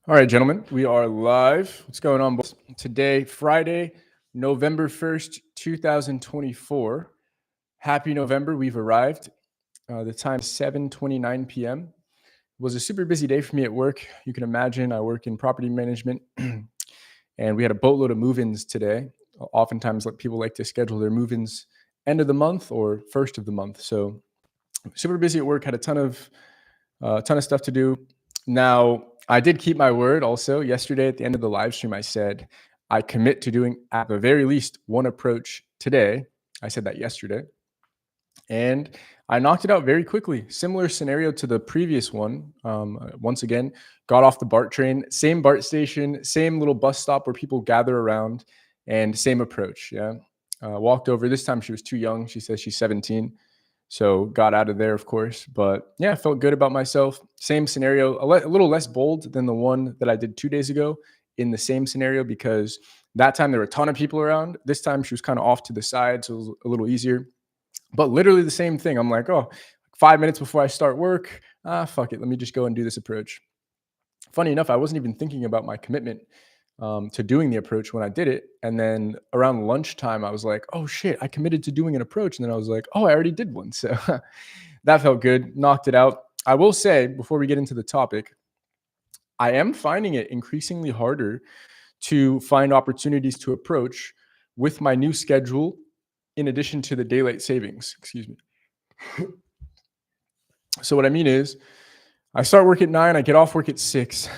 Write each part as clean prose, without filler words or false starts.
All right, gentlemen, we are live. What's going on, boys? Today, Friday, November 1st, 2024. Happy November. We've arrived. The time is 7:29 p.m. It was a super busy day for me at work. You can imagine I work in property management, and we had a boatload of move-ins today. Oftentimes, people like to schedule their move-ins end of the month or first of the month. So super busy at work. Had a ton of stuff to do. Now, I did keep my word also. Yesterday at the end of the live stream, I said I commit to doing at the very least one approach today. I said that yesterday. And I knocked it out very quickly. Similar scenario to the previous one. Once again, got off the BART train, same BART station, same little bus stop where people gather around, and same approach. Yeah. Walked over. This time she was too young. She says she's 17. So got out of there, of course. But yeah, felt good about myself. Same scenario, a little less bold than the one that I did 2 days ago in the same scenario because that time there were a ton of people around. This time she was kind of off to the side, so it was a little easier. But literally the same thing. I'm like, oh, 5 minutes before I start work, fuck it. Let me just go and do this approach. Funny enough, I wasn't even thinking about my commitment to doing the approach when I did it. And then around lunchtime, I was like, oh shit, I committed to doing an approach. And then I was like, oh, I already did one. So that felt good, knocked it out. I will say, before we get into the topic, I am finding it increasingly harder to find opportunities to approach with my new schedule, in addition to the daylight savings. Excuse me. So, what I mean is, I start work at 9, I get off work at 6.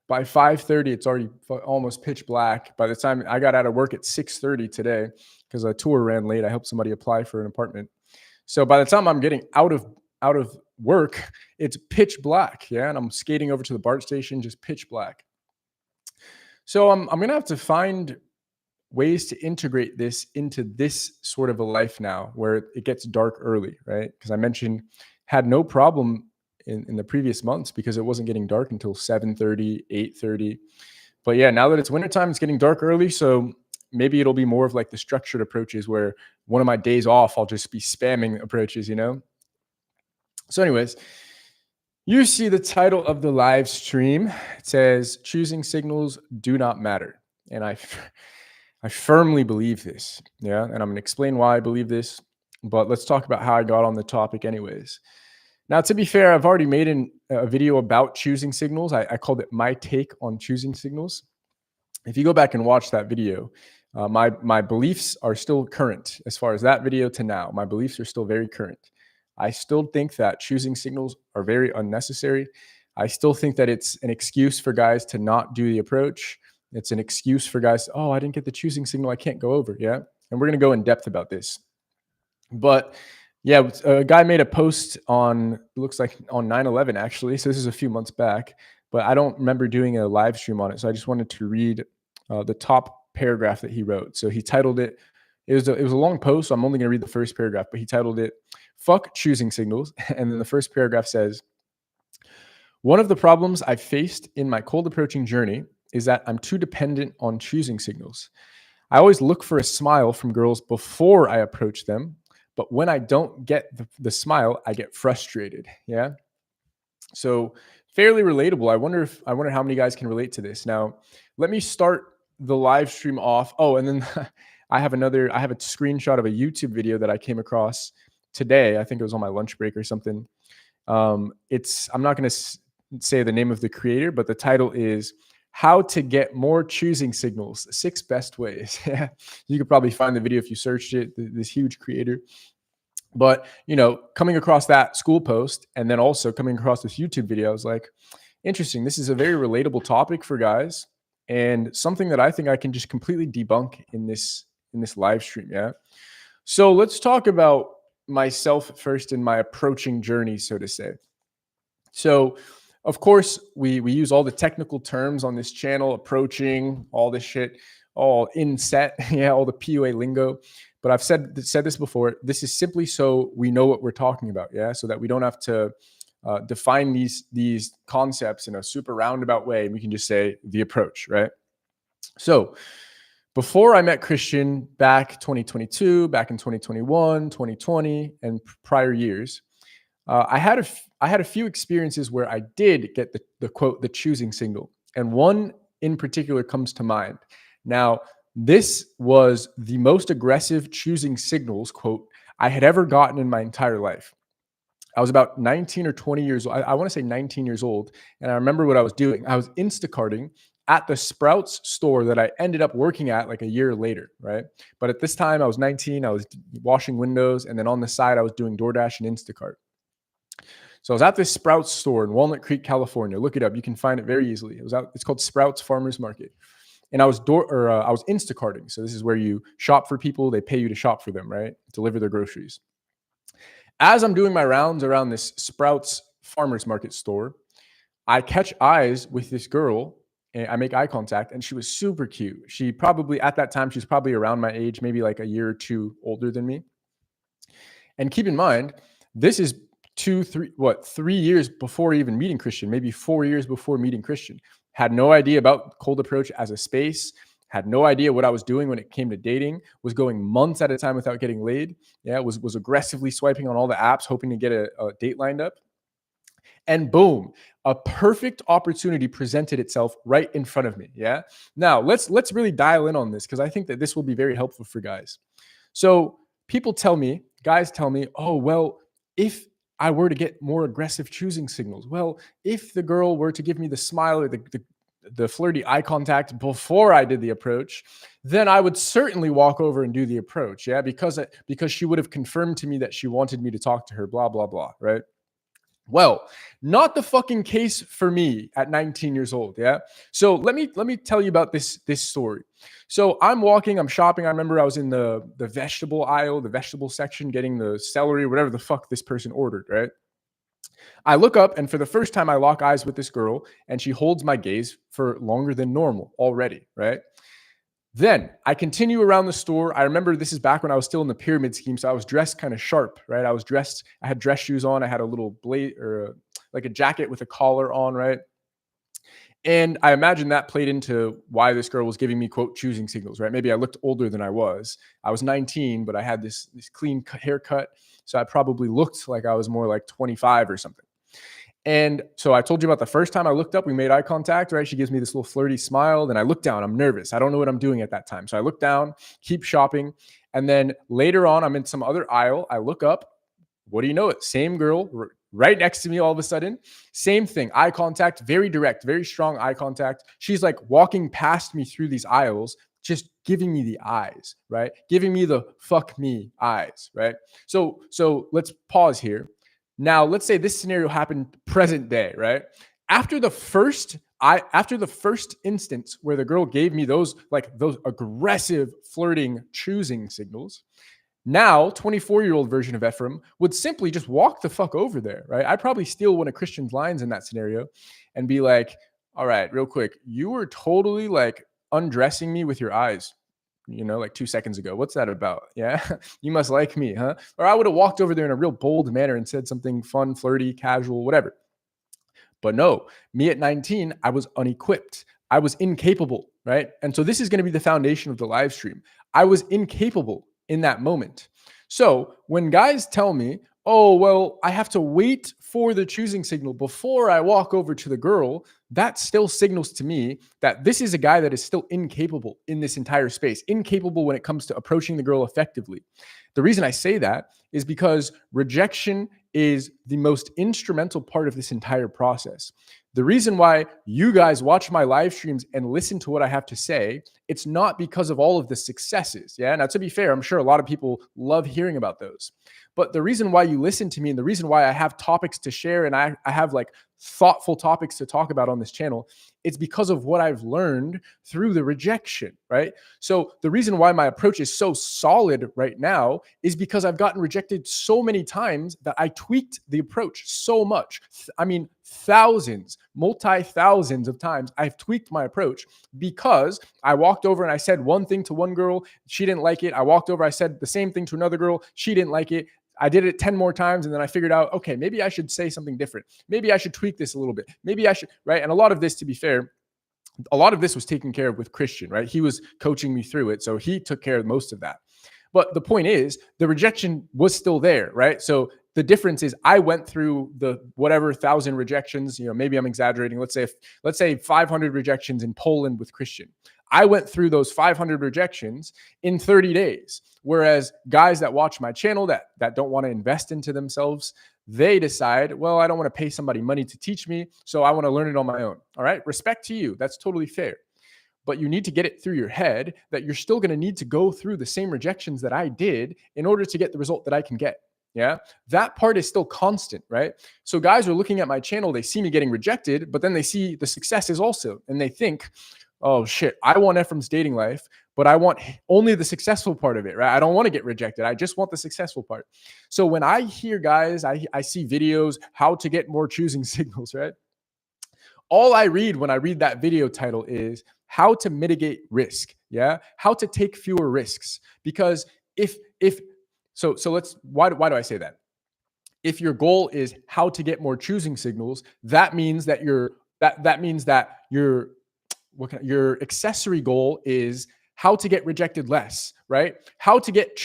By 5:30, it's already almost pitch black. By the time I got out of work at 6:30 today, because a tour ran late, I helped somebody apply for an apartment. So by the time I'm getting out of work, it's pitch black. Yeah, and I'm skating over to the BART station, just pitch black. So I'm gonna have to find ways to integrate this into this sort of a life now, where it gets dark early, right? Because I mentioned had no problem in the previous months because it wasn't getting dark until 7:30, 8:30. But yeah, now that it's wintertime, it's getting dark early. So maybe it'll be more of like the structured approaches where one of my days off, I'll just be spamming approaches. So, anyways, you see the title of the live stream. It says choosing signals do not matter. And I firmly believe this. Yeah. And I'm going to explain why I believe this. But let's talk about how I got on the topic, anyways. Now, to be fair, I've already made a video about choosing signals. I called it My Take on Choosing Signals. If you go back and watch that video, my beliefs are still current as far as that video to now. My beliefs are still very current. I still think that choosing signals are very unnecessary. I still think that it's an excuse for guys to not do the approach. It's an excuse for guys, oh, I didn't get the choosing signal, I can't go over. Yeah. And we're going to go in depth about this. But yeah, a guy made a post on, it looks like on 9/11 actually. So this is a few months back, but I don't remember doing a live stream on it. So I just wanted to read the top paragraph that he wrote. So he titled it, it was a long post. So I'm only going to read the first paragraph, but he titled it, Fuck Choosing Signals. And then the first paragraph says, one of the problems I've faced in my cold approaching journey is that I'm too dependent on choosing signals. I always look for a smile from girls before I approach them, but when I don't get the smile, I get frustrated. Yeah. So fairly relatable. I wonder how many guys can relate to this. Now, let me start the live stream off. Oh, and then I have a screenshot of a YouTube video that I came across today. I think it was on my lunch break or something. I'm not going to say the name of the creator, but the title is How to Get More Choosing Signals, 6 Best Ways. You could probably find the video if you searched it, this huge creator. But, coming across that school post and then also coming across this YouTube video, I was like, interesting. This is a very relatable topic for guys and something that I think I can just completely debunk in this live stream. Yeah. So let's talk about myself first in my approaching journey, so to say. So, of course, we use all the technical terms on this channel, approaching, all this shit, all in set, yeah, all the PUA lingo. But I've said this before. This is simply so we know what we're talking about, yeah, so that we don't have to define these concepts in a super roundabout way. We can just say the approach, right? So, before I met Christian back 2022, back in 2021, 2020, and prior years, I had a few experiences where I did get the quote, the choosing signal. And one in particular comes to mind. Now, this was the most aggressive choosing signals, quote, I had ever gotten in my entire life. I was about 19 or 20 years old. I want to say 19 years old. And I remember what I was doing. I was Instacarting at the Sprouts store that I ended up working at like a year later, right? But at this time, I was 19. I was washing windows. And then on the side, I was doing DoorDash and Instacart. So I was at this Sprouts store in Walnut Creek, California. Look it up. You can find it very easily. It's called Sprouts Farmers Market. And I was Instacarting. So this is where you shop for people. They pay you to shop for them, right? Deliver their groceries. As I'm doing my rounds around this Sprouts Farmers Market store, I catch eyes with this girl and I make eye contact, and she was super cute. She probably, at that time, she's probably around my age, maybe like a year or two older than me. And keep in mind, this is 3 years before even meeting Christian, maybe 4 years before meeting Christian. Had no idea about Cold Approach as a space, had no idea what I was doing when it came to dating, was going months at a time without getting laid. Yeah, was aggressively swiping on all the apps, hoping to get a date lined up. And boom, a perfect opportunity presented itself right in front of me. Yeah. Now let's really dial in on this, because I think that this will be very helpful for guys. So guys tell me, oh, well, if I were to get more aggressive choosing signals, well, if the girl were to give me the smile or the flirty eye contact before I did the approach, then I would certainly walk over and do the approach. Yeah. Because she would have confirmed to me that she wanted me to talk to her, blah, blah, blah. Right. Well, not the fucking case for me at 19 years old. Yeah. So let me tell you about this story. So I'm shopping. I remember I was in the vegetable aisle, the vegetable section, getting the celery, whatever the fuck this person ordered, right? I look up, and for the first time I lock eyes with this girl, and she holds my gaze for longer than normal already, right? Then I continue around the store. I remember this is back when I was still in the pyramid scheme. So I was dressed kind of sharp, right? I had dress shoes on. I had a little like a jacket with a collar on, right? And I imagine that played into why this girl was giving me, quote, choosing signals, right? Maybe I looked older than I was. I was 19, but I had this clean haircut. So I probably looked like I was more like 25 or something. And so I told you about the first time I looked up, we made eye contact, right? She gives me this little flirty smile. Then I look down. I'm nervous. I don't know what I'm doing at that time. So I look down, keep shopping. And then later on, I'm in some other aisle. I look up. What do you know? It same girl right next to me all of a sudden. Same thing. Eye contact, very direct, very strong eye contact. She's like walking past me through these aisles, just giving me the eyes, right? Giving me the fuck me eyes, right? So let's pause here. Now, let's say this scenario happened present day, right? After the first instance where the girl gave me those aggressive flirting choosing signals, now 24-year-old version of Ephraim would simply just walk the fuck over there, right? I'd probably steal one of Christian's lines in that scenario and be like, all right, real quick, you were totally like undressing me with your eyes, like 2 seconds ago. What's that about? Yeah. You must like me, huh? Or I would have walked over there in a real bold manner and said something fun, flirty, casual, whatever. But no, me at 19, I was unequipped. I was incapable, right? And so this is going to be the foundation of the live stream. I was incapable in that moment. So when guys tell me, oh, well, I have to wait for the choosing signal before I walk over to the girl, that still signals to me that this is a guy that is still incapable in this entire space, incapable when it comes to approaching the girl effectively. The reason I say that is because rejection is the most instrumental part of this entire process. The reason why you guys watch my live streams and listen to what I have to say, it's not because of all of the successes. Yeah. Now, to be fair, I'm sure a lot of people love hearing about those. But the reason why you listen to me and the reason why I have topics to share and I have like thoughtful topics to talk about on this channel, it's because of what I've learned through the rejection, right? So the reason why my approach is so solid right now is because I've gotten rejected so many times that I tweaked the approach so much. I mean, thousands, multi-thousands of times I've tweaked my approach because I walked over and I said one thing to one girl, she didn't like it. I walked over, I said the same thing to another girl, she didn't like it. I did it 10 more times and then I figured out, okay, maybe I should say something different. Maybe I should tweak this a little bit. Maybe I should, right? And a lot of this, to be fair, a lot of this was taken care of with Christian, right? He was coaching me through it. So he took care of most of that. But the point is, the rejection was still there, right? So the difference is I went through the whatever 1,000 rejections, maybe I'm exaggerating. Let's say 500 rejections in Poland with Christian. I went through those 500 rejections in 30 days. Whereas guys that watch my channel that don't want to invest into themselves, they decide, well, I don't want to pay somebody money to teach me, so I want to learn it on my own. All right. Respect to you. That's totally fair. But you need to get it through your head that you're still going to need to go through the same rejections that I did in order to get the result that I can get. Yeah. That part is still constant, right? So guys are looking at my channel, they see me getting rejected, but then they see the successes also. And they think, oh shit, I want Ephraim's dating life, but I want only the successful part of it, right? I don't want to get rejected. I just want the successful part. So when I hear guys, I see videos, how to get more choosing signals, right? All I read when I read that video title is how to mitigate risk. Yeah. How to take fewer risks. Because why do I say that? If your goal is how to get more choosing signals, that means that your accessory goal is how to get rejected less, right? How to get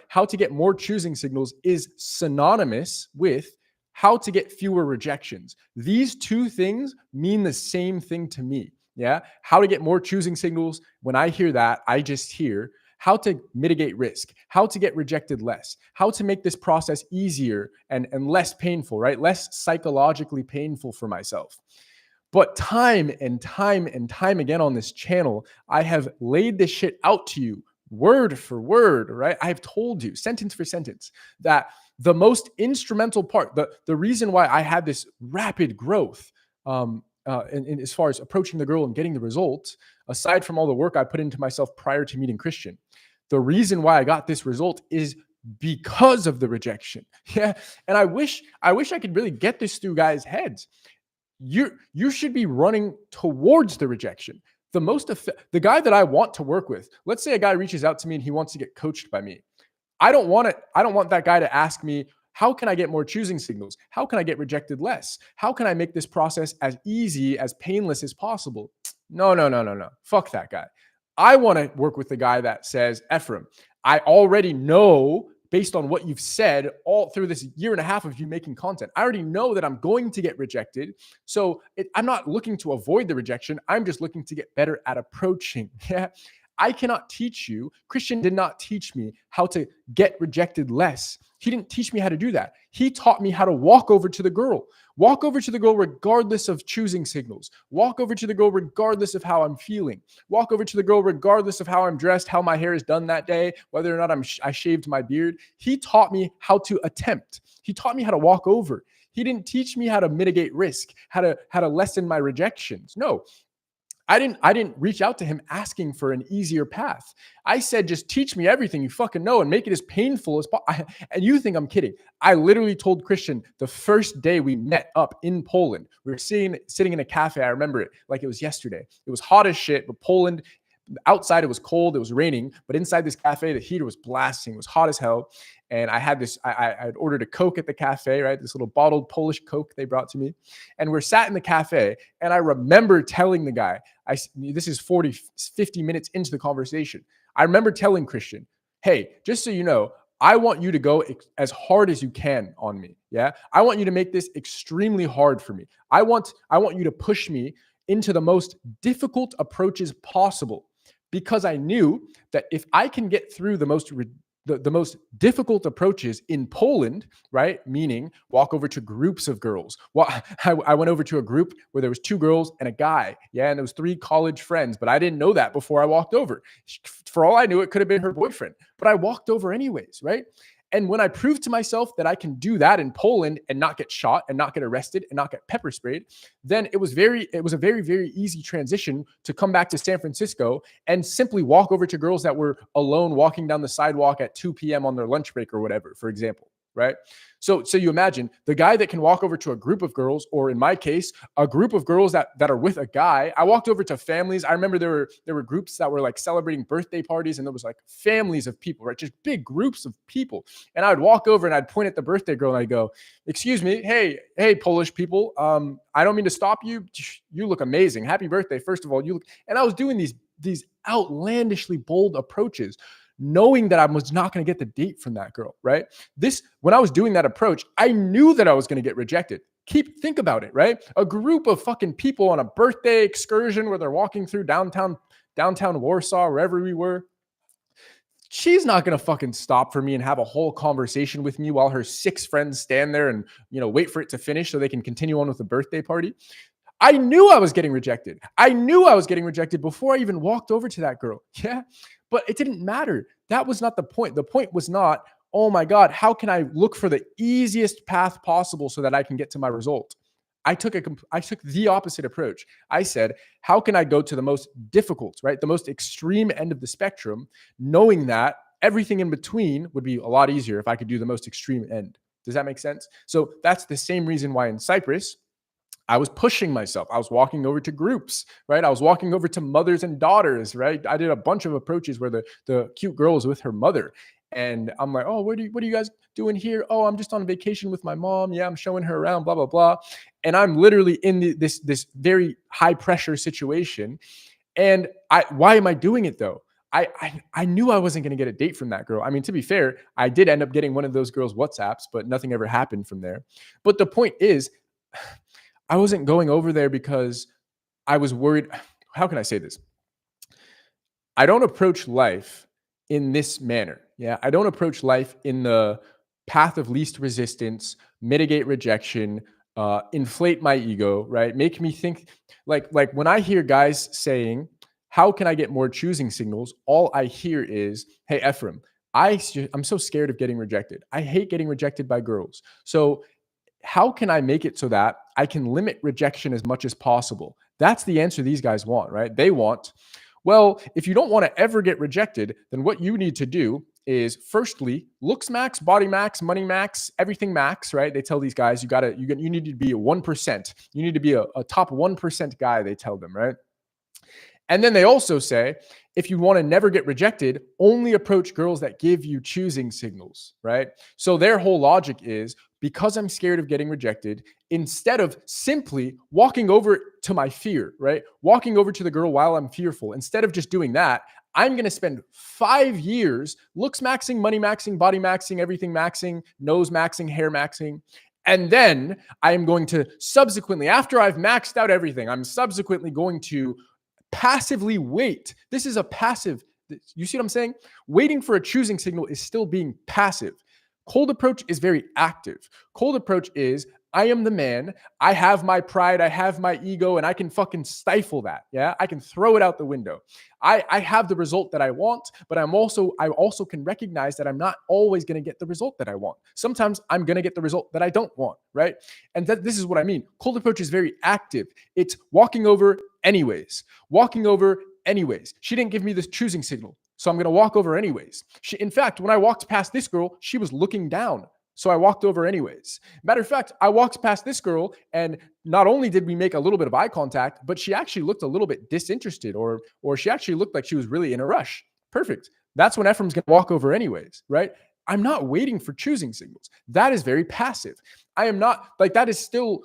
how to get more choosing signals is synonymous with how to get fewer rejections. These two things mean the same thing to me. Yeah. How to get more choosing signals. When I hear that, I just hear how to mitigate risk, how to get rejected less, how to make this process easier and less painful, right? Less psychologically painful for myself. But time and time and time again on this channel, I have laid this shit out to you word for word, right? I have told you sentence for sentence that the most instrumental part, the reason why I had this rapid growth in as far as approaching the girl and getting the results, aside from all the work I put into myself prior to meeting Christian, the reason why I got this result is because of the rejection. Yeah. And I wish I could really get this through guys' heads. You should be running towards the rejection. The guy that I want to work with, let's say a guy reaches out to me and he wants to get coached by me. I don't want that guy to ask me, how can I get more choosing signals? How can I get rejected less? How can I make this process as easy, as painless as possible? No. Fuck that guy. I want to work with the guy that says, Ephraim, I already know based on what you've said all through this year and a half of you making content, I already know that I'm going to get rejected. So I'm not looking to avoid the rejection. I'm just looking to get better at approaching. Yeah. I cannot teach you. Christian did not teach me how to get rejected less. He didn't teach me how to do that. He taught me how to walk over to the girl regardless of choosing signals. Walk over to the girl regardless of how I'm feeling. Walk over to the girl regardless of how I'm dressed, how my hair is done that day, whether or not I shaved my beard. He taught me how to attempt. He taught me how to walk over. He didn't teach me how to mitigate risk, how to lessen my rejections. No. I didn't reach out to him asking for an easier path. I said, just teach me everything you fucking know and make it as painful as possible. And you think I'm kidding. I literally told Christian the first day we met up in Poland, we were sitting in a cafe. I remember it like it was yesterday. It was hot as shit, but Poland, outside it was cold, it was raining, but inside this cafe, the heater was blasting, it was hot as hell. And I had I had ordered a Coke at the cafe, right? This little bottled Polish Coke they brought to me. And we're sat in the cafe. And I remember telling the guy, this is 50 minutes into the conversation. I remember telling Christian, hey, just so you know, I want you to go as hard as you can on me. Yeah. I want you to make this extremely hard for me. I want you to push me into the most difficult approaches possible, because I knew that if I can get through the most difficult approaches in Poland, right? Meaning walk over to groups of girls. Well, I went over to a group where there was 2 girls and a guy. Yeah. And there was 3 college friends, but I didn't know that before I walked over. For all I knew, it could have been her boyfriend, but I walked over anyways. Right. And when I proved to myself that I can do that in Poland and not get shot and not get arrested and not get pepper sprayed, then it was a very, very easy transition to come back to San Francisco and simply walk over to girls that were alone walking down the sidewalk at 2 p.m. on their lunch break or whatever, for example. Right. So you imagine the guy that can walk over to a group of girls, or in my case, a group of girls that are with a guy. I walked over to families. I remember there were groups that were like celebrating birthday parties, and there was like families of people, right? Just big groups of people. And I would walk over and I'd point at the birthday girl and I'd go, excuse me, hey, Polish people. I don't mean to stop you. You look amazing. Happy birthday. First of all, you look, and I was doing these outlandishly bold approaches, knowing that I was not going to get the date from that girl, right? When I was doing that approach, I knew that I was going to get rejected. Think about it, right? A group of fucking people on a birthday excursion where they're walking through downtown Warsaw, wherever we were. She's not going to fucking stop for me and have a whole conversation with me while her 6 friends stand there and, wait for it to finish so they can continue on with the birthday party. I knew I was getting rejected. I knew I was getting rejected before I even walked over to that girl. Yeah. But it didn't matter. That was not the point. The point was not, oh my God, how can I look for the easiest path possible so that I can get to my result? I took the opposite approach. I said, how can I go to the most difficult, right? The most extreme end of the spectrum, knowing that everything in between would be a lot easier if I could do the most extreme end. Does that make sense? So that's the same reason why in Cyprus, I was pushing myself. I was walking over to groups, right? I was walking over to mothers and daughters, right? I did a bunch of approaches where the cute girl was with her mother. And I'm like, oh, what are you guys doing here? Oh, I'm just on vacation with my mom. Yeah, I'm showing her around, blah, blah, blah. And I'm literally in this very high pressure situation. And why am I doing it though? I knew I wasn't going to get a date from that girl. I mean, to be fair, I did end up getting one of those girls' WhatsApps, but nothing ever happened from there. But the point is, I wasn't going over there because I was worried. How can I say this? I don't approach life in this manner. Yeah. I don't approach life in the path of least resistance, mitigate rejection, inflate my ego, right? Make me think like when I hear guys saying, how can I get more choosing signals? All I hear is, hey, Ephraim, I'm so scared of getting rejected. I hate getting rejected by girls. So how can I make it so that I can limit rejection as much as possible? That's the answer these guys want, right? They want, well, if you don't want to ever get rejected, then what you need to do is firstly, looks max, body max, money max, everything max, right? They tell these guys, you need to be a 1%. You need to be a top 1% guy, they tell them, right? And then they also say, if you want to never get rejected, only approach girls that give you choosing signals, right? So their whole logic is, because I'm scared of getting rejected, instead of simply walking over to my fear, right? Walking over to the girl while I'm fearful, instead of just doing that, I'm going to spend 5 years looks maxing, money maxing, body maxing, everything maxing, nose maxing, hair maxing. And then I am going to subsequently, after I've maxed out everything, I'm subsequently going to passively wait. This is a passive. You see what I'm saying? Waiting for a choosing signal is still being passive. Cold approach is very active. Cold approach is, I am the man. I have my pride. I have my ego, and I can fucking stifle that. Yeah, I can throw it out the window. I have the result that I want, but I also can recognize that I'm not always going to get the result that I want. Sometimes I'm going to get the result that I don't want, right? And this is what I mean. Cold approach is very active. It's walking over anyways. Walking over anyways. She didn't give me this choosing signal, so I'm going to walk over anyways. In fact, when I walked past this girl, she was looking down. So I walked over anyways. Matter of fact, I walked past this girl, and not only did we make a little bit of eye contact, but she actually looked a little bit disinterested, or she actually looked like she was really in a rush. Perfect. That's when Ephraim's going to walk over anyways, right? I'm not waiting for choosing signals. That is very passive. I am not like that is still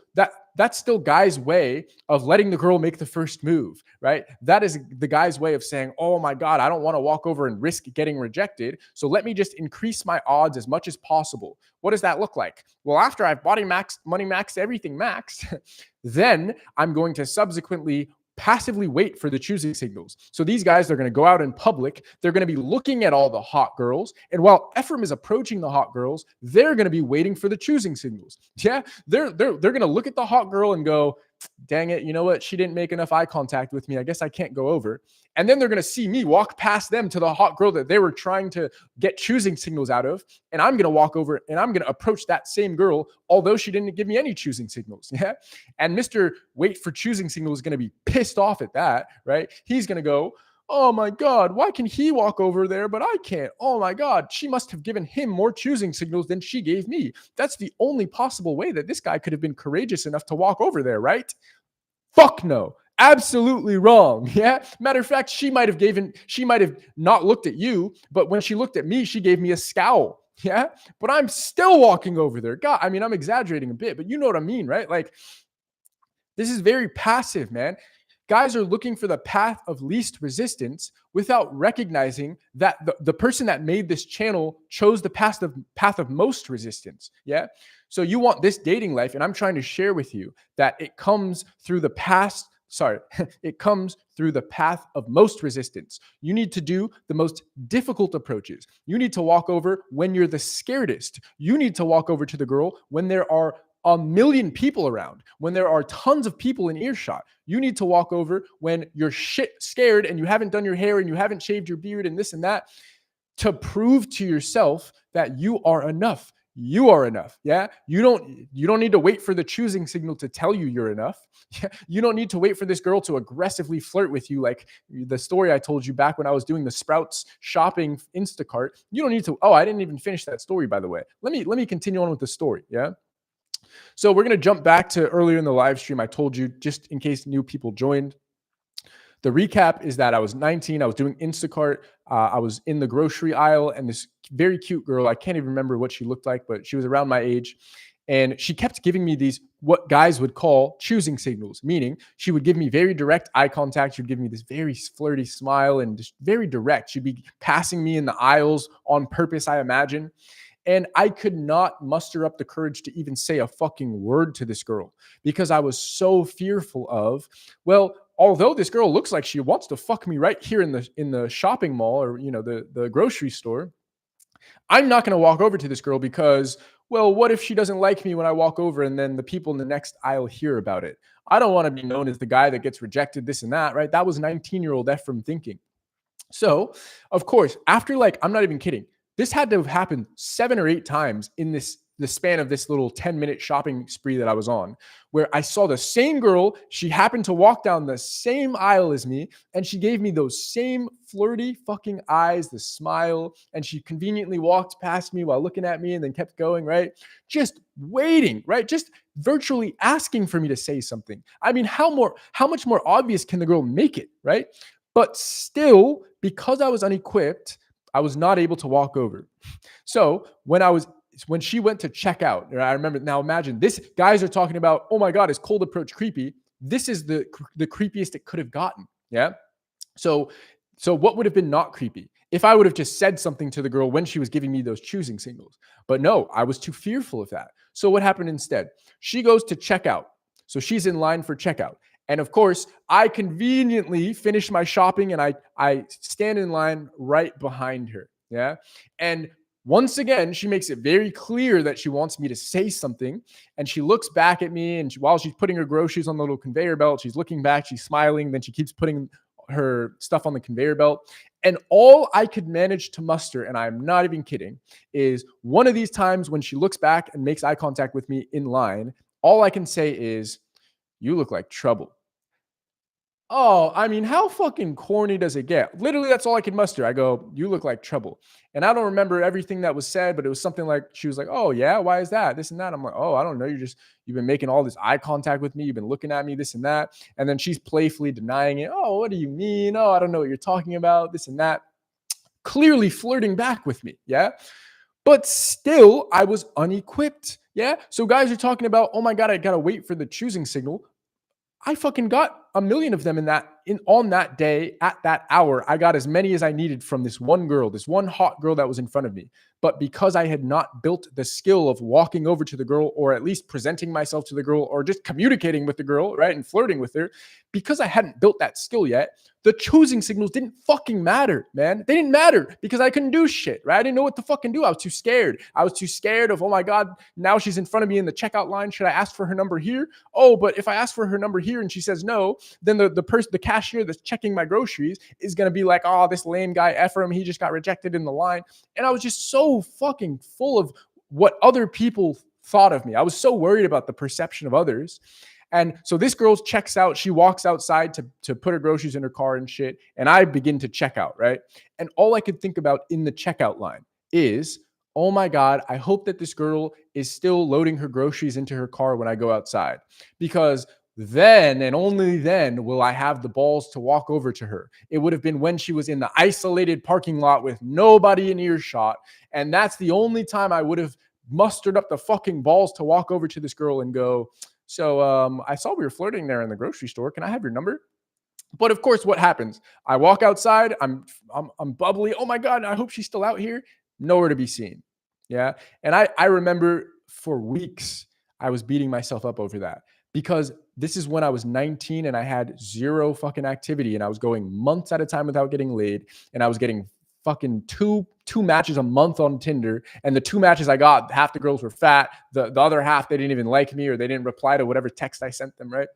that's still guy's way of letting the girl make the first move, right? That is the guy's way of saying, oh my God, I don't want to walk over and risk getting rejected. So let me just increase my odds as much as possible. What does that look like? Well, after I've body maxed, money maxed, everything maxed, then I'm going to subsequently passively wait for the choosing signals. So these guys, they're going to go out in public. They're going to be looking at all the hot girls. And while Ephraim is approaching the hot girls, they're going to be waiting for the choosing signals. Yeah. They're going to look at the hot girl and go, dang it, you know what? She didn't make enough eye contact with me. I guess I can't go over. And then they're going to see me walk past them to the hot girl that they were trying to get choosing signals out of. And I'm going to walk over and I'm going to approach that same girl, although she didn't give me any choosing signals. Yeah. And Mr. Wait for choosing signals is going to be pissed off at that, right? He's going to go, oh my God, why can he walk over there, but I can't? Oh my God, she must have given him more choosing signals than she gave me. That's the only possible way that this guy could have been courageous enough to walk over there, right? Fuck no. Absolutely wrong. Yeah. Matter of fact, she might have not looked at you, but when she looked at me, she gave me a scowl. Yeah. But I'm still walking over there. God, I mean, I'm exaggerating a bit, but you know what I mean, right? Like, this is very passive, man. Guys are looking for the path of least resistance without recognizing that the person that made this channel chose the path of most resistance. Yeah. So you want this dating life, and I'm trying to share with you that it comes through the past. Sorry, it comes through the path of most resistance. You need to do the most difficult approaches. You need to walk over when you're the scaredest. You need to walk over to the girl when there are a million people around, when there are tons of people in earshot. You need to walk over when you're shit scared and you haven't done your hair and you haven't shaved your beard and this and that, to prove to yourself that you are enough. You are enough. Yeah. You don't need to wait for the choosing signal to tell you you're enough. You don't need to wait for this girl to aggressively flirt with you, like the story I told you back when I was doing the Sprouts shopping Instacart. You don't need to. Oh, I didn't even finish that story, by the way. Let me continue on with the story. Yeah. So we're going to jump back to earlier in the live stream. I told you, just in case new people joined. The recap is that I was 19. I was doing Instacart. I was in the grocery aisle, and this very cute girl, I can't even remember what she looked like, but she was around my age. And she kept giving me these, what guys would call choosing signals, meaning she would give me very direct eye contact. She'd give me this very flirty smile and just very direct. She'd be passing me in the aisles on purpose, I imagine. And I could not muster up the courage to even say a fucking word to this girl because I was so fearful of, well, although this girl looks like she wants to fuck me right here in the shopping mall, or the grocery store, I'm not going to walk over to this girl because, well, what if she doesn't like me when I walk over and then the people in the next aisle hear about it? I don't want to be known as the guy that gets rejected, this and that, right? That was 19-year-old Ephraim thinking. So, of course, after, like, I'm not even kidding, this had to have happened 7 or 8 times in the span of this little 10-minute shopping spree that I was on, where I saw the same girl. She happened to walk down the same aisle as me, and she gave me those same flirty fucking eyes, the smile, and she conveniently walked past me while looking at me and then kept going, right? Just waiting, right? Just virtually asking for me to say something. I mean, how much more obvious can the girl make it, right? But still, because I was unequipped, I was not able to walk over. So when she went to check out, I remember, now imagine this, guys are talking about, oh my God, is cold approach creepy? This is the creepiest it could have gotten. Yeah. So what would have been not creepy? If I would have just said something to the girl when she was giving me those choosing signals. But no, I was too fearful of that. So what happened instead? She goes to check out. So she's in line for checkout. And of course, I conveniently finish my shopping and I stand in line right behind her. Yeah. And once again, she makes it very clear that she wants me to say something. And she looks back at me, and while she's putting her groceries on the little conveyor belt, she's looking back, she's smiling. Then she keeps putting her stuff on the conveyor belt. And all I could manage to muster, and I'm not even kidding, is one of these times when she looks back and makes eye contact with me in line, all I can say is, "You look like trouble." Oh, I mean, how fucking corny does it get? Literally, that's all I could muster. I go, "You look like trouble." And I don't remember everything that was said, but it was something like, she was like, "Oh, yeah, why is that? This and that." I'm like, "Oh, I don't know. You've been making all this eye contact with me. You've been looking at me, this and that." And then she's playfully denying it. "Oh, what do you mean? Oh, I don't know what you're talking about, this and that." Clearly flirting back with me. Yeah. But still, I was unequipped. Yeah. So guys are talking about, oh my God, I got to wait for the choosing signal. I fucking got a million of them on that day at that hour. I got as many as I needed from this one girl, this one hot girl that was in front of me. But because I had not built the skill of walking over to the girl, or at least presenting myself to the girl, or just communicating with the girl, right, and flirting with her, because I hadn't built that skill yet, the choosing signals didn't fucking matter, man. They didn't matter because I couldn't do shit, right? I didn't know what to fucking do. I was too scared. I was too scared of, oh my God, now she's in front of me in the checkout line. Should I ask for her number here? Oh, but if I ask for her number here and she says no, then the cashier that's checking my groceries is going to be like, oh, this lame guy, Ephraim, he just got rejected in the line. And I was just so fucking full of what other people thought of me. I was so worried about the perception of others. And so this girl checks out. She walks outside to put her groceries in her car and shit. And I begin to check out, right? And all I could think about in the checkout line is, oh my God, I hope that this girl is still loading her groceries into her car when I go outside. Because then and only then will I have the balls to walk over to her. It would have been when she was in the isolated parking lot with nobody in earshot. And that's the only time I would have mustered up the fucking balls to walk over to this girl and go, so I saw we were flirting there in the grocery store. Can I have your number? But of course, what happens? I walk outside. I'm bubbly. Oh my god! I hope she's still out here. Nowhere to be seen. Yeah, and I remember for weeks I was beating myself up over that because this is when I was 19 and I had zero fucking activity and I was going months at a time without getting laid and I was getting fucking two matches a month on Tinder, and the two matches I got, half the girls were fat, the other half they didn't even like me or they didn't reply to whatever text I sent them, right?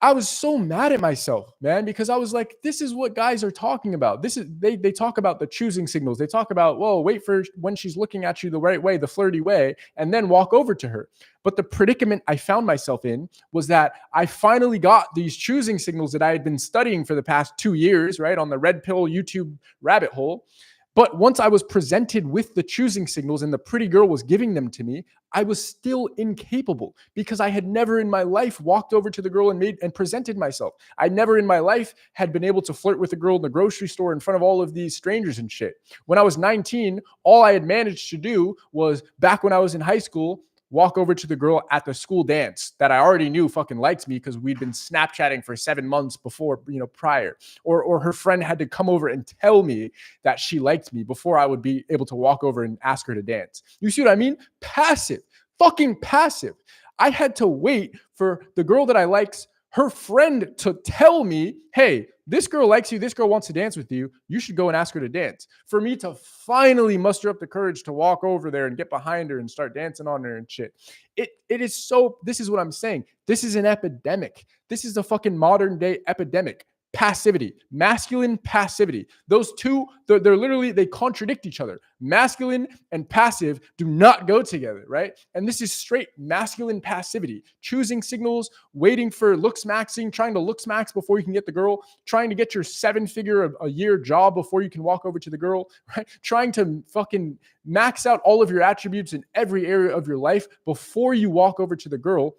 I was so mad at myself, man, because I was like, this is what guys are talking about. This is they talk about the choosing signals. They talk about, whoa, wait for when she's looking at you the right way, the flirty way, and then walk over to her. But the predicament I found myself in was that I finally got these choosing signals that I had been studying for the past 2 years, right, on the red pill YouTube rabbit hole. But once I was presented with the choosing signals and the pretty girl was giving them to me, I was still incapable because I had never in my life walked over to the girl and presented myself. I never in my life had been able to flirt with a girl in the grocery store in front of all of these strangers and shit. When I was 19, all I had managed to do was, back when I was in high school, walk over to the girl at the school dance that I already knew fucking liked me because we'd been Snapchatting for 7 months before, prior. Or her friend had to come over and tell me that she liked me before I would be able to walk over and ask her to dance. You see what I mean? Passive, fucking passive. I had to wait for the girl that I liked, her friend, to tell me, hey, this girl likes you. This girl wants to dance with you. You should go and ask her to dance. For me to finally muster up the courage to walk over there and get behind her and start dancing on her and shit. It is so, this is what I'm saying. This is an epidemic. This is a fucking modern day epidemic. Passivity, masculine passivity. Those two, they're literally, they contradict each other. Masculine and passive do not go together, right? And this is straight masculine passivity. Choosing signals, waiting for looks maxing, trying to looks max before you can get the girl, trying to get your 7-figure a year job before you can walk over to the girl, right? Trying to fucking max out all of your attributes in every area of your life before you walk over to the girl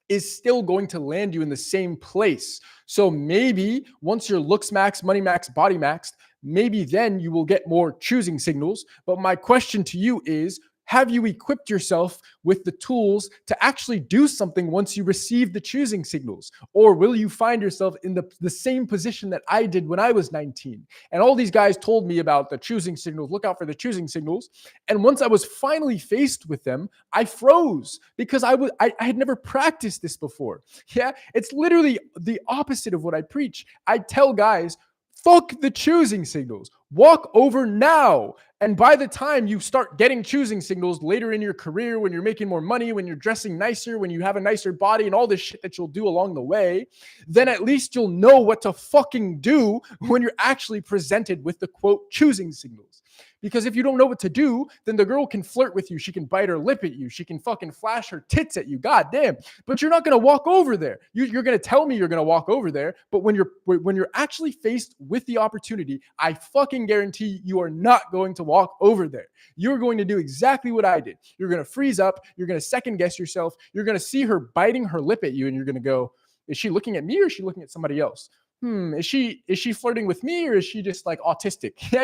is still going to land you in the same place. So maybe once your looks max, money max, body maxed, maybe then you will get more choosing signals. But my question to you is, have you equipped yourself with the tools to actually do something once you receive the choosing signals? Or will you find yourself in the same position that I did when I was 19? And all these guys told me about the choosing signals, look out for the choosing signals. And once I was finally faced with them, I froze because I had never practiced this before. Yeah, it's literally the opposite of what I preach. I tell guys, fuck the choosing signals. Walk over now. And by the time you start getting choosing signals later in your career, when you're making more money, when you're dressing nicer, when you have a nicer body and all this shit that you'll do along the way, then at least you'll know what to fucking do when you're actually presented with the quote choosing signals. Because if you don't know what to do, then the girl can flirt with you. She can bite her lip at you. She can fucking flash her tits at you. God damn. But you're not going to walk over there. You're going to tell me you're going to walk over there. But when you're actually faced with the opportunity, I fucking guarantee you are not going to walk over there. You're going to do exactly what I did. You're going to freeze up. You're going to second guess yourself. You're going to see her biting her lip at you. And you're going to go, is she looking at me or is she looking at somebody else? Is she flirting with me or is she just like autistic? Yeah,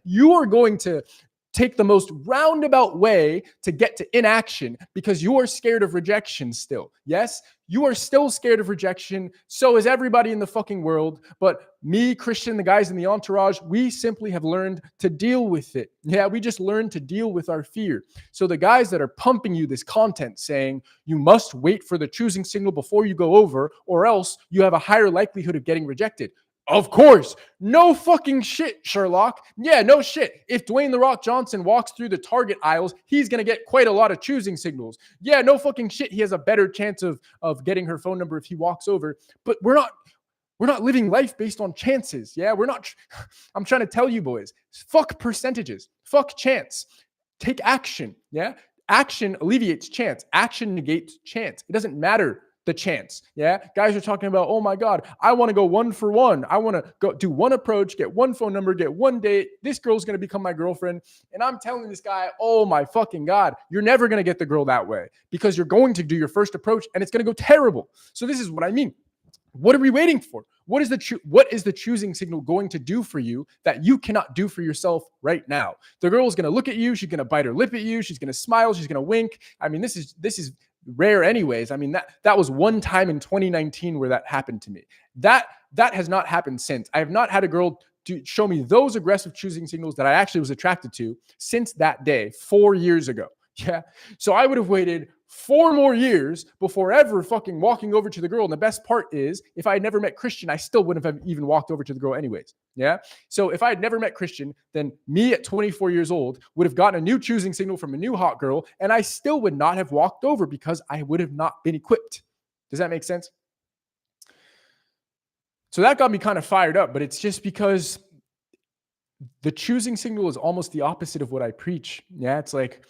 you are going to take the most roundabout way to get to inaction because you are scared of rejection still. Yes, you are still scared of rejection. So is everybody in the fucking world. But me, Christian, the guys in the entourage, we simply have learned to deal with it. Yeah, we just learned to deal with our fear. So the guys that are pumping you this content saying you must wait for the choosing signal before you go over or else you have a higher likelihood of getting rejected. Of course. No fucking shit, Sherlock. Yeah, no shit. If Dwayne The Rock Johnson walks through the Target aisles, he's going to get quite a lot of choosing signals. Yeah, no fucking shit. He has a better chance of getting her phone number if he walks over. But we're not living life based on chances. Yeah, I'm trying to tell you boys, fuck percentages. Fuck chance. Take action. Yeah? Action alleviates chance. Action negates chance. It doesn't matter the chance. Yeah. Guys are talking about, oh my God, I want to go 1 for 1. I want to go do one approach, get one phone number, get one date. This girl's going to become my girlfriend. And I'm telling this guy, oh my fucking God, you're never going to get the girl that way because you're going to do your first approach and it's going to go terrible. So this is what I mean. What are we waiting for? What is the choosing signal going to do for you that you cannot do for yourself right now? The girl is going to look at you. She's going to bite her lip at you. She's going to smile. She's going to wink. I mean, this is rare anyways. I mean, that was one time in 2019 where that happened to me. That has not happened since. I have not had a girl to show me those aggressive choosing signals that I actually was attracted to since that day 4 years ago. Yeah. So I would have waited 4 more years before ever fucking walking over to the girl. And the best part is, if I had never met Christian, I still wouldn't have even walked over to the girl anyways. Yeah. So if I had never met Christian, then me at 24 years old would have gotten a new choosing signal from a new hot girl, and I still would not have walked over because I would have not been equipped. Does that make sense? So that got me kind of fired up, but it's just because the choosing signal is almost the opposite of what I preach. Yeah. It's like,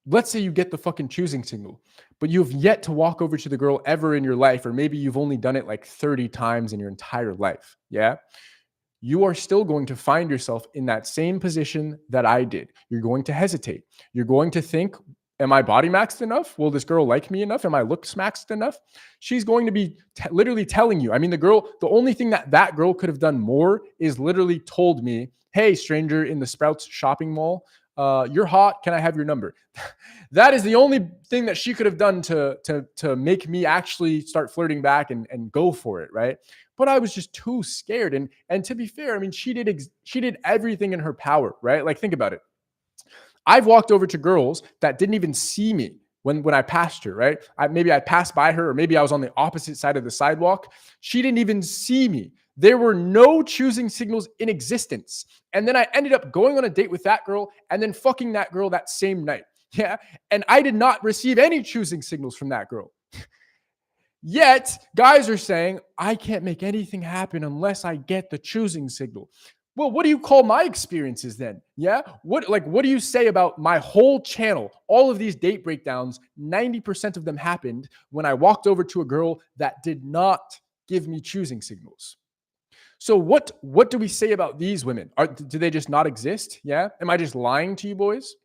let's say you get the fucking choosing signal, but you've yet to walk over to the girl ever in your life, or maybe you've only done it like 30 times in your entire life. Yeah. You are still going to find yourself in that same position that I did. You're going to hesitate. You're going to think, am I body maxed enough? Will this girl like me enough? Am I looks maxed enough? She's going to be literally telling you. I mean, the only thing that girl could have done more is literally told me, hey, stranger in the Sprouts shopping mall, you're hot. Can I have your number? That is the only thing that she could have done to make me actually start flirting back and go for it, right? But I was just too scared. And to be fair, I mean, she did everything in her power, right? Like, think about it. I've walked over to girls that didn't even see me when I passed her, right? Maybe I passed by her, or maybe I was on the opposite side of the sidewalk. She didn't even see me. There were no choosing signals in existence. And then I ended up going on a date with that girl and then fucking that girl that same night. Yeah. And I did not receive any choosing signals from that girl. Yet guys are saying, I can't make anything happen unless I get the choosing signal. Well, what do you call my experiences then? Yeah. What do you say about my whole channel? All of these date breakdowns, 90% of them happened when I walked over to a girl that did not give me choosing signals. So what do we say about these women? Do they just not exist? Yeah. Am I just lying to you boys?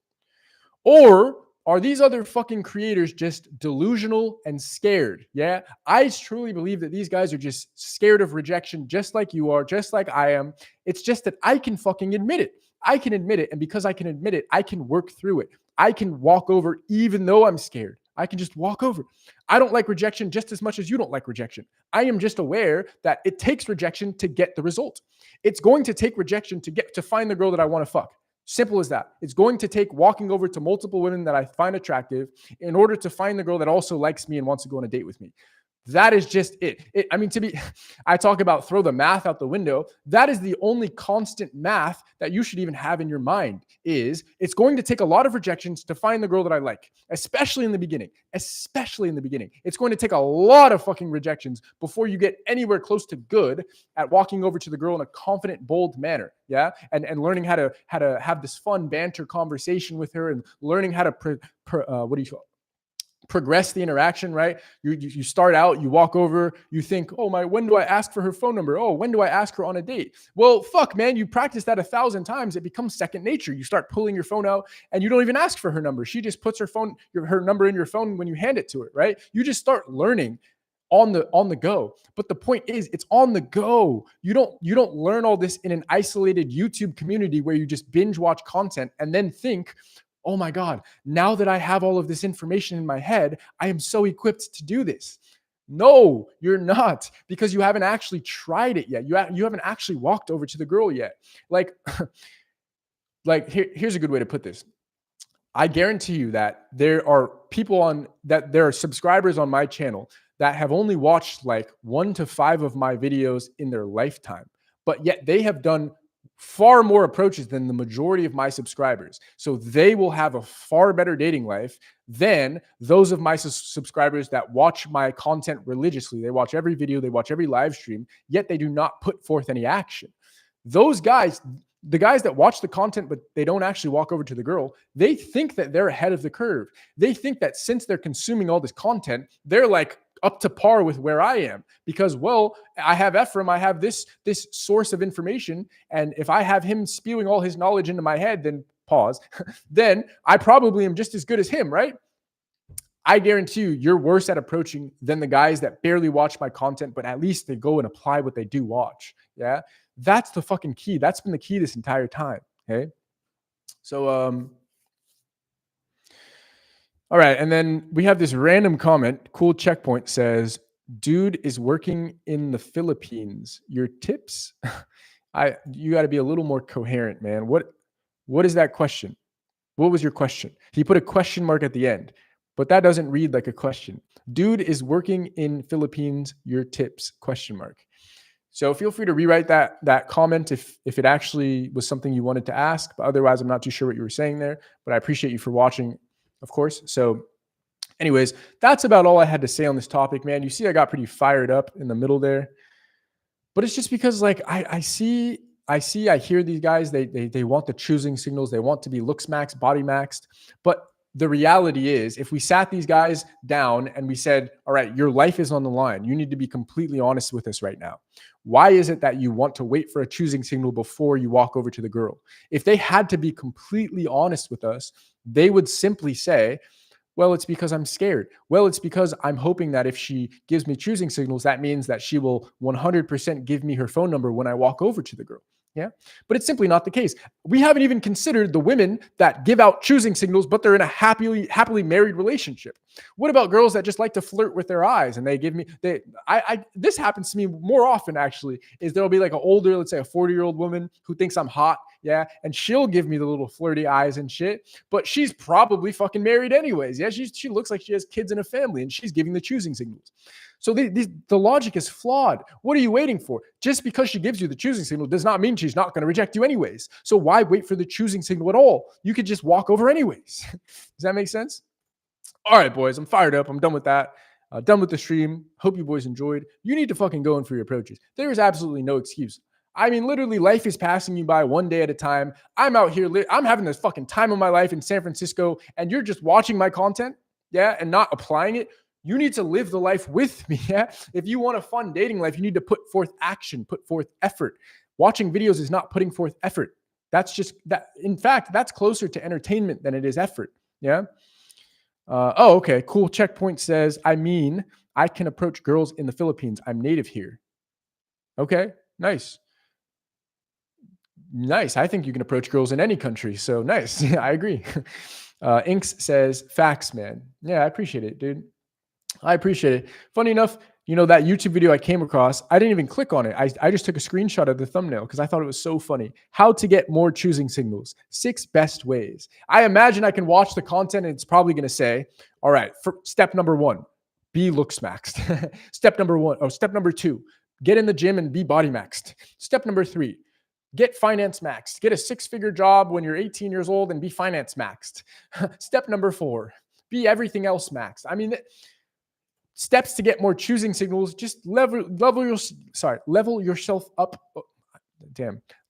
Or are these other fucking creators just delusional and scared? Yeah. I truly believe that these guys are just scared of rejection, just like you are, just like I am. It's just that I can fucking admit it. I can admit it. And because I can admit it, I can work through it. I can walk over even though I'm scared. I can just walk over. I don't like rejection just as much as you don't like rejection. I am just aware that it takes rejection to get the result. It's going to take rejection to find the girl that I want to fuck. Simple as that. It's going to take walking over to multiple women that I find attractive in order to find the girl that also likes me and wants to go on a date with me. That is just it. I mean, I talk about throw the math out the window. That is the only constant math that you should even have in your mind. Is it's going to take a lot of rejections to find the girl that I like, especially in the beginning. Especially in the beginning. It's going to take a lot of fucking rejections before you get anywhere close to good at walking over to the girl in a confident, bold manner. Yeah. And learning how to have this fun banter conversation with her, and learning how to progress the interaction, right? You start out, you walk over, you think, oh my, when do I ask for her phone number? Oh, when do I ask her on a date? Well, fuck, man, you practice that 1,000 times. It becomes second nature. You start pulling your phone out and you don't even ask for her number. She just puts her number in your phone when you hand it to her, right? You just start learning on the go. But the point is, it's on the go. You don't learn all this in an isolated YouTube community where you just binge watch content and then think, oh my God, now that I have all of this information in my head, I am so equipped to do this. No, you're not, because you haven't actually tried it yet. You haven't actually walked over to the girl yet. Like here's a good way to put this. I guarantee you that there are subscribers on my channel that have only watched like 1 to 5 of my videos in their lifetime, but yet they have done far more approaches than the majority of my subscribers. So they will have a far better dating life than those of my subscribers that watch my content religiously. They watch every video, they watch every live stream, yet they do not put forth any action. Those guys, the guys that watch the content, but they don't actually walk over to the girl, they think that they're ahead of the curve. They think that since they're consuming all this content, they're like up to par with where I am, because, well, I have Ephraim, I have this source of information, and if I have him spewing all his knowledge into my head, then pause, then I probably am just as good as him, right? I guarantee you're worse at approaching than the guys that barely watch my content, but at least they go and apply what they do watch. Yeah, that's the fucking key. That's been the key this entire time. Okay, so All right. And then we have this random comment. Cool checkpoint says, dude is working in the Philippines. Your tips? You got to be a little more coherent, man. What is that question? What was your question? He put a question mark at the end, but that doesn't read like a question. Dude is working in Philippines. Your tips? Question mark. So feel free to rewrite that comment if it actually was something you wanted to ask. But otherwise, I'm not too sure what you were saying there. But I appreciate you for watching, of course. So, anyways, that's about all I had to say on this topic, man. You see, I got pretty fired up in the middle there, but it's just because like I hear these guys, they want the choosing signals, they want to be looks maxed, body maxed, but the reality is if we sat these guys down and we said, all right, your life is on the line, you need to be completely honest with us right now. Why is it that you want to wait for a choosing signal before you walk over to the girl? If they had to be completely honest with us, they would simply say, well, it's because I'm scared. Well, it's because I'm hoping that if she gives me choosing signals, that means that she will 100% give me her phone number when I walk over to the girl. Yeah. But it's simply not the case. We haven't even considered the women that give out choosing signals, but they're in a happily married relationship. What about girls that just like to flirt with their eyes and they give me this happens to me more often actually, is there'll be like an older, let's say a 40-year-old woman who thinks I'm hot. Yeah. And she'll give me the little flirty eyes and shit, but she's probably fucking married anyways. Yeah. She looks like she has kids and a family and she's giving the choosing signals. So the logic is flawed. What are you waiting for? Just because she gives you the choosing signal does not mean she's not going to reject you anyways. So why wait for the choosing signal at all? You could just walk over anyways. Does that make sense? All right, boys, I'm fired up. I'm done with that. Done with the stream. Hope you boys enjoyed. You need to fucking go in for your approaches. There is absolutely no excuse. I mean, literally, life is passing you by one day at a time. I'm out here. I'm having this fucking time of my life in San Francisco, and you're just watching my content, yeah, and not applying it. You need to live the life with me, yeah? If you want a fun dating life, you need to put forth action, put forth effort. Watching videos is not putting forth effort. That's just that. In fact, that's closer to entertainment than it is effort, yeah? Okay, cool. Checkpoint says, I mean, I can approach girls in the Philippines. I'm native here. Okay, nice. Nice. I think you can approach girls in any country. So nice. Yeah, I agree. Inks says, facts, man. Yeah, I appreciate it, dude. I appreciate it. Funny enough, that YouTube video I came across, I didn't even click on it. I just took a screenshot of the thumbnail because I thought it was so funny. How to get more choosing signals. 6 best ways. I imagine I can watch the content and it's probably going to say, all right, for step number 1, be looks maxed. Step number 2, get in the gym and be body maxed. Step number 3, get finance maxed. Get a 6-figure job when you're 18 years old and be finance maxed. Step number 4, be everything else maxed. I mean, steps to get more choosing signals, just level yourself up.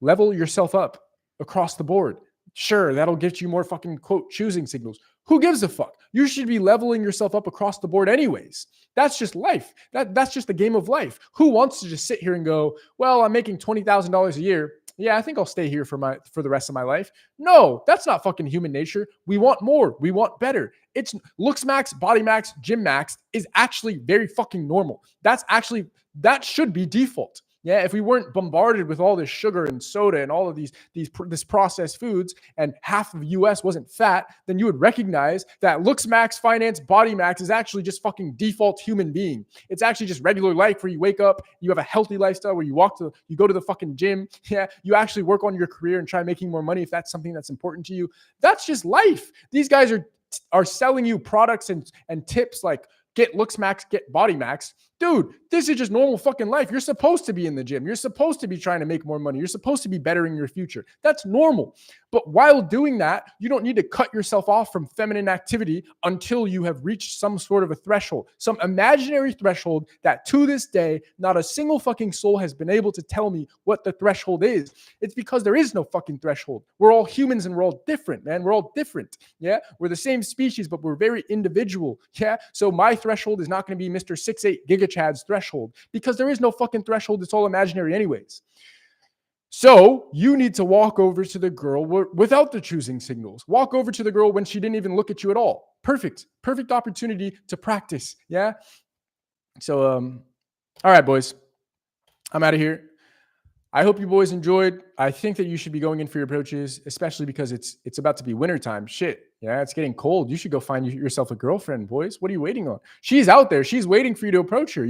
Level yourself up across the board. Sure, that'll get you more fucking quote choosing signals. Who gives a fuck? You should be leveling yourself up across the board anyways. That's just life. That's just the game of life. Who wants to just sit here and go, well, I'm making $20,000 a year. Yeah, I think I'll stay here for the rest of my life. No, that's not fucking human nature. We want more. We want better. It's looks max, body max, gym max is actually very fucking normal. That should be default. Yeah, if we weren't bombarded with all this sugar and soda and all of this processed foods, and half of the US wasn't fat, then you would recognize that looks max, finance, body max is actually just fucking default human being. It's actually just regular life where you wake up, you have a healthy lifestyle where you go to the fucking gym, yeah, you actually work on your career and try making more money if that's something that's important to you. That's just life. These guys are selling you products and tips like get looks max, get body max. Dude, this is just normal fucking life. You're supposed to be in the gym. You're supposed to be trying to make more money. You're supposed to be bettering your future. That's normal. But while doing that, you don't need to cut yourself off from feminine activity until you have reached some sort of a threshold, some imaginary threshold that to this day, not a single fucking soul has been able to tell me what the threshold is. It's because there is no fucking threshold. We're all humans and we're all different, man. We're all different. Yeah. We're the same species, but we're very individual. Yeah. So my threshold is not going to be Mr. 6'8" GigaChad's threshold because there is no fucking threshold. It's all imaginary anyways. So you need to walk over to the girl without the choosing signals. Walk over to the girl when she didn't even look at you at all. Perfect opportunity to practice. Yeah. So, all right, boys, I'm out of here. I hope you boys enjoyed. I think that you should be going in for your approaches, especially because it's about to be wintertime. Shit. Yeah, it's getting cold. You should go find yourself a girlfriend, boys. What are you waiting on? She's out there. She's waiting for you to approach her.